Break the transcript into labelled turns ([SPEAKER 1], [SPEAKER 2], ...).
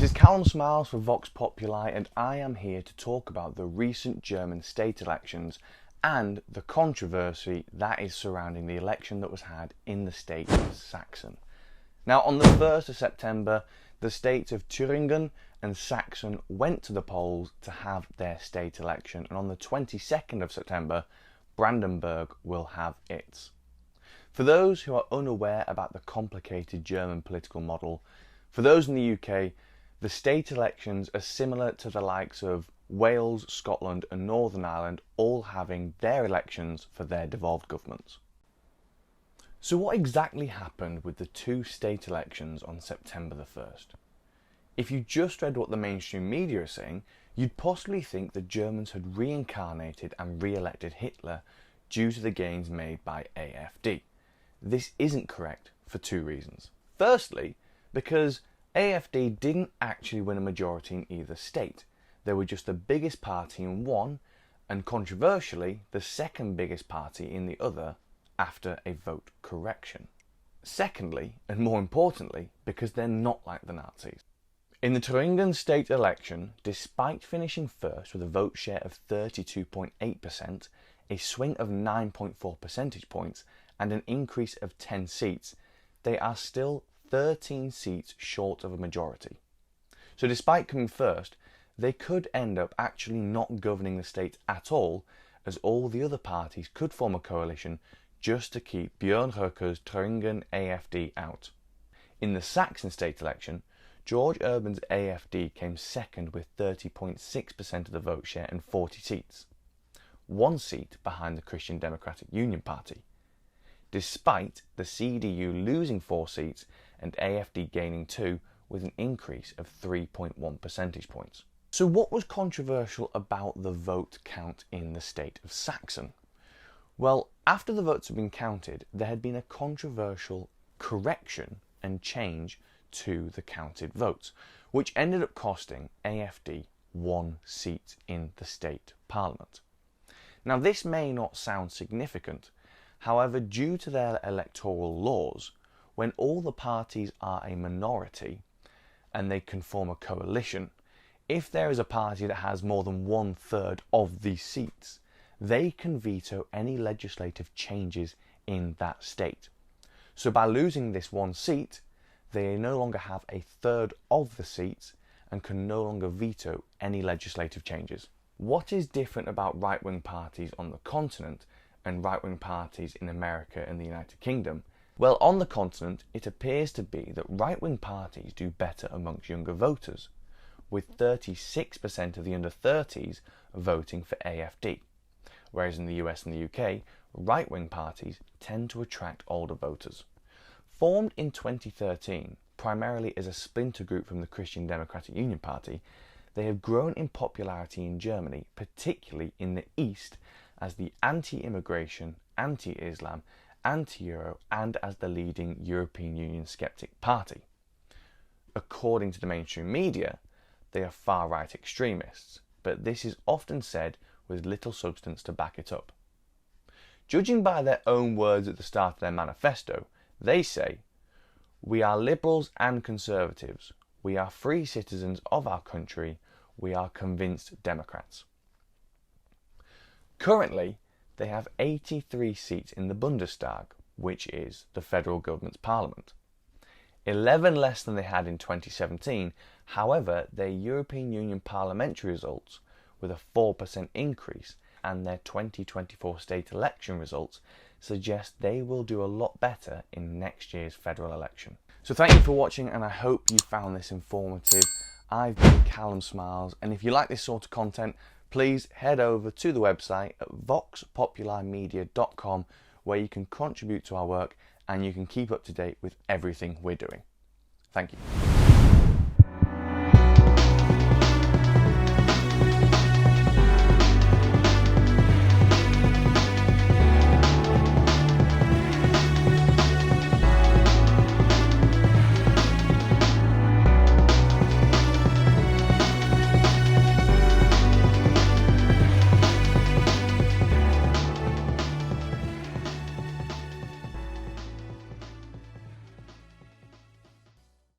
[SPEAKER 1] This is Callum Smiles for Vox Populi, and I am here to talk about the recent German state elections and the controversy that is surrounding the election that was had in the state of Saxon. Now, on the 1st of September, the states of Thüringen and Saxon went to the polls to have their state election, and on the 22nd of September, Brandenburg will have its. For those who are unaware about the complicated German political model, for those in the UK, the state elections are similar to the likes of Wales, Scotland and Northern Ireland all having their elections for their devolved governments. So what exactly happened with the two state elections on September the 1st? If you just read what the mainstream media are saying, you'd possibly think the Germans had reincarnated and re-elected Hitler due to the gains made by AfD. This isn't correct for two reasons. Firstly, because AfD didn't actually win a majority in either state. They were just the biggest party in one, and controversially, the second biggest party in the other after a vote correction. Secondly, and more importantly, because they're not like the Nazis. In the Thüringen state election, despite finishing first with a vote share of 32.8%, a swing of 9.4 percentage points, and an increase of 10 seats, they are still 13 seats short of a majority. So despite coming first, they could end up actually not governing the state at all, as all the other parties could form a coalition just to keep Björn Höcker's Thüringen AfD out. In the Saxon state election, George Urban's AfD came second with 30.6% of the vote share and 40 seats, one seat behind the Christian Democratic Union Party, despite the CDU losing 4 seats and AfD gaining 2 with an increase of 3.1 percentage points. So what was controversial about the vote count in the state of Saxon? Well, after the votes had been counted, there had been a controversial correction and change to the counted votes, which ended up costing AfD 1 seat in the state parliament. Now, this may not sound significant. However, due to their electoral laws, when all the parties are a minority and they can form a coalition, if there is a party that has more than 1/3 of these seats, they can veto any legislative changes in that state. So by losing this 1 seat, they no longer have 1/3 of the seats and can no longer veto any legislative changes. What is different about right-wing parties on the continent and right-wing parties in America and the United Kingdom? Well, on the continent, it appears to be that right-wing parties do better amongst younger voters, with 36% of the under 30s voting for AfD, whereas in the US and the UK, right-wing parties tend to attract older voters. Formed in 2013, primarily as a splinter group from the Christian Democratic Union Party, they have grown in popularity in Germany, particularly in the East, as the anti-immigration, anti-Islam, anti-Euro, and as the leading European Union skeptic party. According to the mainstream media, they are far-right extremists, but this is often said with little substance to back it up. Judging by their own words at the start of their manifesto, they say, "We are liberals and conservatives. We are free citizens of our country. We are convinced Democrats." Currently, they have 83 seats in the Bundestag, which is the federal government's parliament. 11 less than they had in 2017, however, their European Union parliamentary results, with a 4% increase, and their 2024 state election results suggest they will do a lot better in next year's federal election. So thank you for watching, and I hope you found this informative. I've been Callum Smiles, and if you like this sort of content, please head over to the website at voxpopularmedia.com, where you can contribute to our work and you can keep up to date with everything we're doing. Thank you.